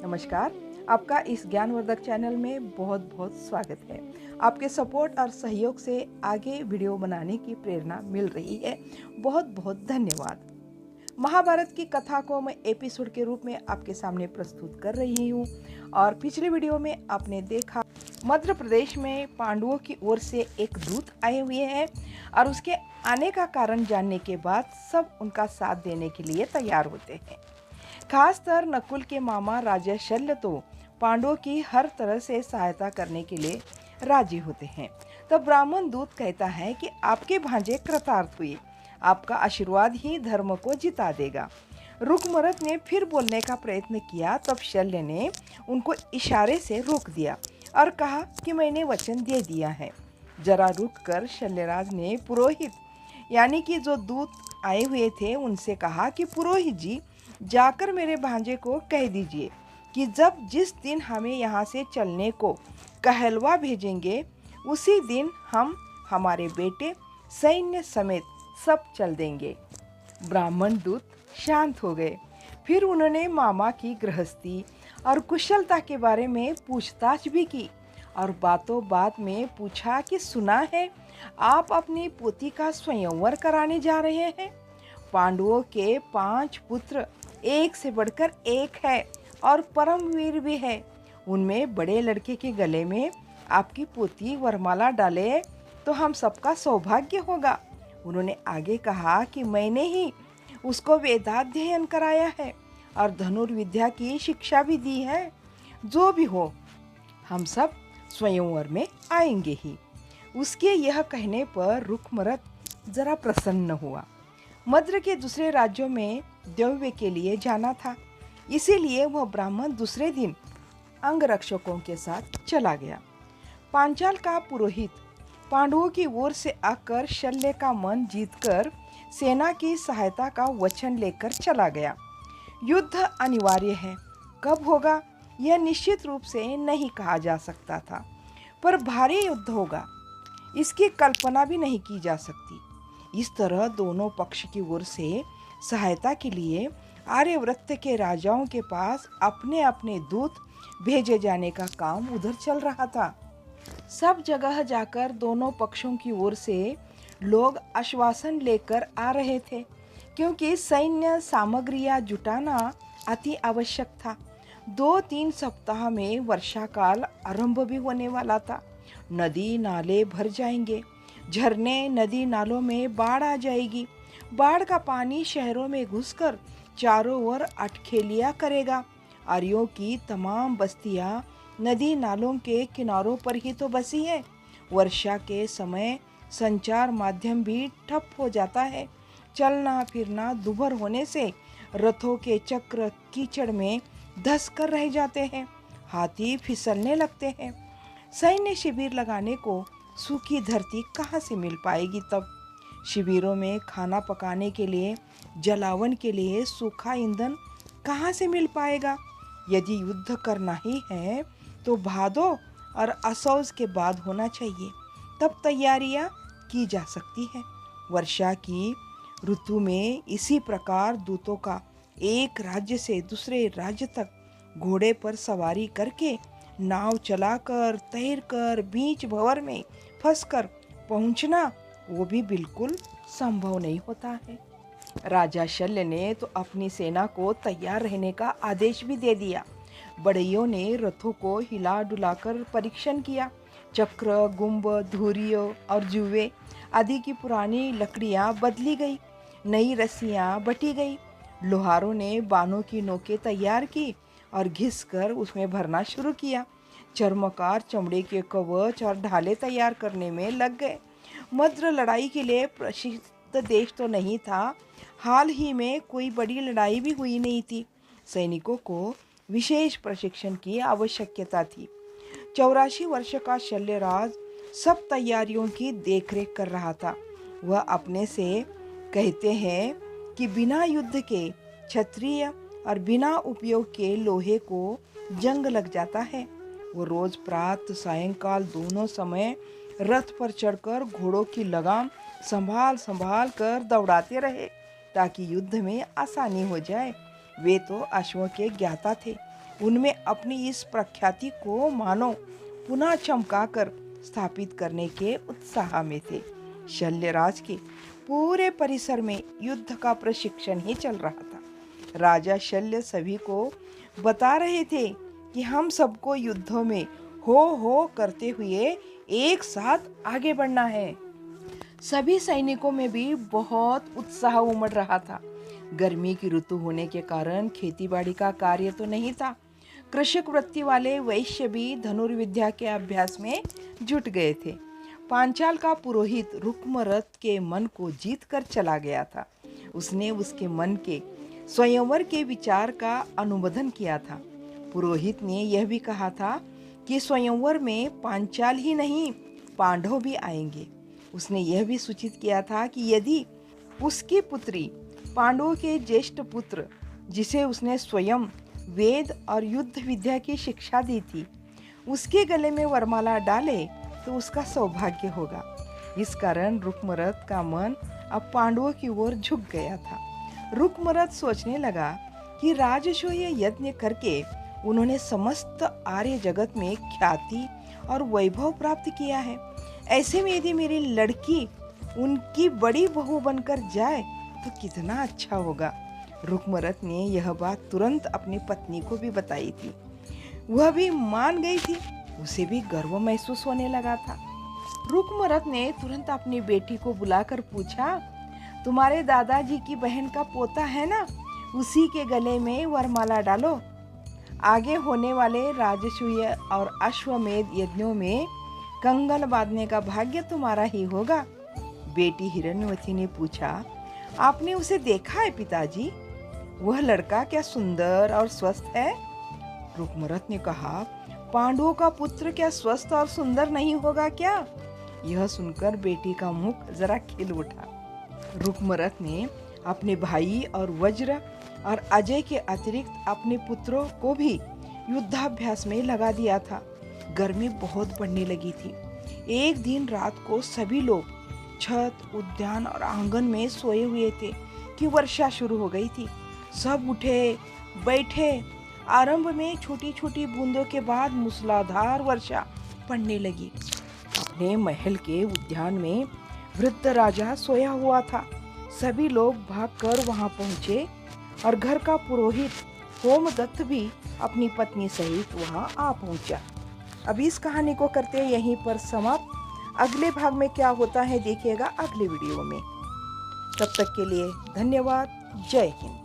नमस्कार। आपका इस ज्ञानवर्धक चैनल में बहुत बहुत स्वागत है। आपके सपोर्ट और सहयोग से आगे वीडियो बनाने की प्रेरणा मिल रही है। बहुत बहुत धन्यवाद। महाभारत की कथा को मैं एपिसोड के रूप में आपके सामने प्रस्तुत कर रही हूँ। और पिछले वीडियो में आपने देखा मध्य प्रदेश में पांडवों की ओर से एक दूत आए हुए हैं और उसके आने का कारण जानने के बाद सब उनका साथ देने के लिए तैयार होते हैं। खासकर नकुल के मामा राजा शल्य तो पांडवों की हर तरह से सहायता करने के लिए राजी होते हैं। तब ब्राह्मण दूत कहता है कि आपके भांजे कृतार्थ हुए, आपका आशीर्वाद ही धर्म को जिता देगा। रुकमरत ने फिर बोलने का प्रयत्न किया, तब शल्य ने उनको इशारे से रोक दिया और कहा कि मैंने वचन दे दिया है। जरा रुक कर शल्यराज ने पुरोहित यानी कि जो दूत आए हुए थे उनसे कहा कि पुरोहित जी, जाकर मेरे भांजे को कह दीजिए कि जिस दिन हमें यहाँ से चलने को कहलवा भेजेंगे उसी दिन हम हमारे बेटे सैन्य समेत सब चल देंगे। ब्राह्मण दूत शांत हो गए। फिर उन्होंने मामा की गृहस्थी और कुशलता के बारे में पूछताछ भी की और बातों बात में पूछा कि सुना है आप अपनी पोती का स्वयंवर कराने जा रहे हैं। पांडवों के 5 पुत्र एक से बढ़कर एक है और परमवीर भी है। उनमें बड़े लड़के के गले में आपकी पोती वरमाला डाले तो हम सबका सौभाग्य होगा। उन्होंने आगे कहा कि मैंने ही उसको वेदाध्ययन कराया है और धनुर्विद्या की शिक्षा भी दी है। जो भी हो, हम सब स्वयंवर में आएंगे ही। उसके यह कहने पर रुकमरत जरा प्रसन्न हुआ। मद्र के दूसरे राज्यों में द्रव्य के लिए जाना था, इसीलिए वह ब्राह्मण दूसरे दिन अंगरक्षकों के साथ चला गया। पांचाल का पुरोहित पांडवों की ओर से आकर शल्य का मन जीतकर सेना की सहायता का वचन लेकर चला गया। युद्ध अनिवार्य है, कब होगा यह निश्चित रूप से नहीं कहा जा सकता था, पर भारी युद्ध होगा इसकी कल्पना भी नहीं की जा सकती। इस तरह दोनों पक्ष की ओर से सहायता के लिए आर्यव्रत के राजाओं के पास अपने अपने दूत भेजे जाने का काम उधर चल रहा था। सब जगह जाकर दोनों पक्षों की ओर से लोग आश्वासन लेकर आ रहे थे, क्योंकि सैन्य सामग्रियां जुटाना अति आवश्यक था। 2-3 सप्ताह में वर्षा काल आरंभ भी होने वाला था। नदी नाले भर जाएंगे, झरने नदी नालों में बाढ़ आ जाएगी। बाढ़ का पानी शहरों में घुसकर चारों ओर अटखेलियां करेगा। आर्यों की तमाम बस्तियां नदी नालों के किनारों पर ही तो बसी है। वर्षा के समय संचार माध्यम भी ठप हो जाता है। चलना फिरना दुभर होने से रथों के चक्र कीचड़ में धस कर रह जाते हैं, हाथी फिसलने लगते हैं। सैन्य शिविर लगाने को सूखी धरती कहाँ से मिल पाएगी। तब शिविरों में खाना पकाने के लिए, जलावन के लिए सूखा ईंधन कहाँ से मिल पाएगा। यदि युद्ध करना ही है तो भादो और असौज के बाद होना चाहिए, तब तैयारियां की जा सकती हैं। वर्षा की ऋतु में इसी प्रकार दूतों का एक राज्य से दूसरे राज्य तक घोड़े पर सवारी करके, नाव चलाकर, तैरकर, बीच भंवर में फंसकर पहुंचना वो भी बिल्कुल संभव नहीं होता है। राजा शल्य ने तो अपनी सेना को तैयार रहने का आदेश भी दे दिया। बढ़इयों ने रथों को हिला डुलाकर परीक्षण किया। चक्र, गुंब, धुरियों और जुए आदि की पुरानी लकड़ियां बदली गई, नई रस्सियां बटी गई। लोहारों ने बानों की नोकें तैयार की और घिसकर उसमें भरना शुरू किया। चर्मकार चमड़े के कवच और ढाले तैयार करने में लग गए। मद्र लड़ाई के लिए प्रसिद्ध देश तो नहीं था, हाल ही में कोई बड़ी लड़ाई भी हुई नहीं थी। सैनिकों को विशेष प्रशिक्षण की आवश्यकता थी। 84 वर्ष का शल्यराज सब तैयारियों की देखरेख कर रहा था। वह अपने से कहते हैं कि बिना युद्ध के क्षत्रिय और बिना उपयोग के लोहे को जंग लग जाता है। वो रोज प्रातः सायंकाल दोनों समय रथ पर चढ़कर घोड़ों की लगाम संभाल संभाल कर दौड़ाते रहे ताकि युद्ध में आसानी हो जाए। वे तो अश्वों के ज्ञाता थे। उनमें अपनी इस प्रख्याति को मानो पुनः चमकाकर स्थापित करने के उत्साह में थे। शल्यराज के पूरे परिसर में युद्ध का प्रशिक्षण ही चल रहा था। राजा शल्य सभी को बता रहे थे कि हम सबको युद्धों में हो करते हुए एक साथ आगे बढ़ना है। सभी सैनिकों में भी बहुत उत्साह उमड़ रहा था। गर्मी की ऋतु होने के कारण खेतीबाड़ी का कार्य तो नहीं था। कृषक वृत्ति वाले वैश्य भी धनुर्विद्या के अभ्यास में जुट गए थे। पांचाल का पुरोहित रुक्मरथ के मन को जीत कर चला गया था। उसने उसके मन के स्वयंवर के विचार का अनुमोदन किया था। पुरोहित ने यह भी कहा था कि स्वयंवर में पांचाल ही नहीं, पांडव भी आएंगे। उसने यह भी सूचित किया था कि यदि उसकी पुत्री पांडवों के ज्येष्ठ पुत्र, जिसे उसने स्वयं वेद और युद्ध विद्या की शिक्षा दी थी, उसके गले में वरमाला डाले तो उसका सौभाग्य होगा। इस कारण रुक्मरथ का मन अब पांडवों की ओर झुक गया था। रुक्मरथ सोचने लगा कि राजसूय यज्ञ करके उन्होंने समस्त आर्य जगत में ख्याति और वैभव प्राप्त किया है। ऐसे में यदि मेरी लड़की उनकी बड़ी बहू बनकर जाए तो कितना अच्छा होगा। रुक्मरथ ने यह बात तुरंत अपनी पत्नी को भी बताई थी। वह भी मान गई थी। उसे भी गर्व महसूस होने लगा था। रुक्मरथ ने तुरंत अपनी बेटी को बुलाकर पूछा, तुम्हारे दादाजी की बहन का पोता है ना, उसी के गले में वरमाला डालो। आगे होने वाले राजसूय और अश्वमेध यज्ञों में कंगन बांधने का भाग्य तुम्हारा ही होगा। बेटी हिरण्यवती ने पूछा, आपने उसे देखा है पिताजी? वह लड़का क्या सुंदर और स्वस्थ है? रुक्मरथ ने कहा, पांडवों का पुत्र क्या स्वस्थ और सुंदर नहीं होगा क्या? यह सुनकर बेटी का मुख जरा खिल उठा। रुक्मरथ ने अपने भाई और वज्र और अजय के अतिरिक्त अपने पुत्रों को भी युद्धाभ्यास में लगा दिया था। गर्मी बहुत बढ़ने लगी थी। एक दिन रात को सभी लोग छत, उद्यान और आंगन में सोए हुए थे कि वर्षा शुरू हो गई थी। सब उठे बैठे। आरंभ में छोटी छोटी बूंदों के बाद मूसलाधार वर्षा पड़ने लगी। अपने महल के उद्यान में वृद्ध राजा सोया हुआ था। सभी लोग भागकर वहां पहुंचे और घर का पुरोहित होमदत्त भी अपनी पत्नी सहित वहां आ पहुंचा। अब इस कहानी को करते हैं यहीं पर समाप्त। अगले भाग में क्या होता है देखिएगा अगले वीडियो में। तब तक के लिए धन्यवाद। जय हिंद।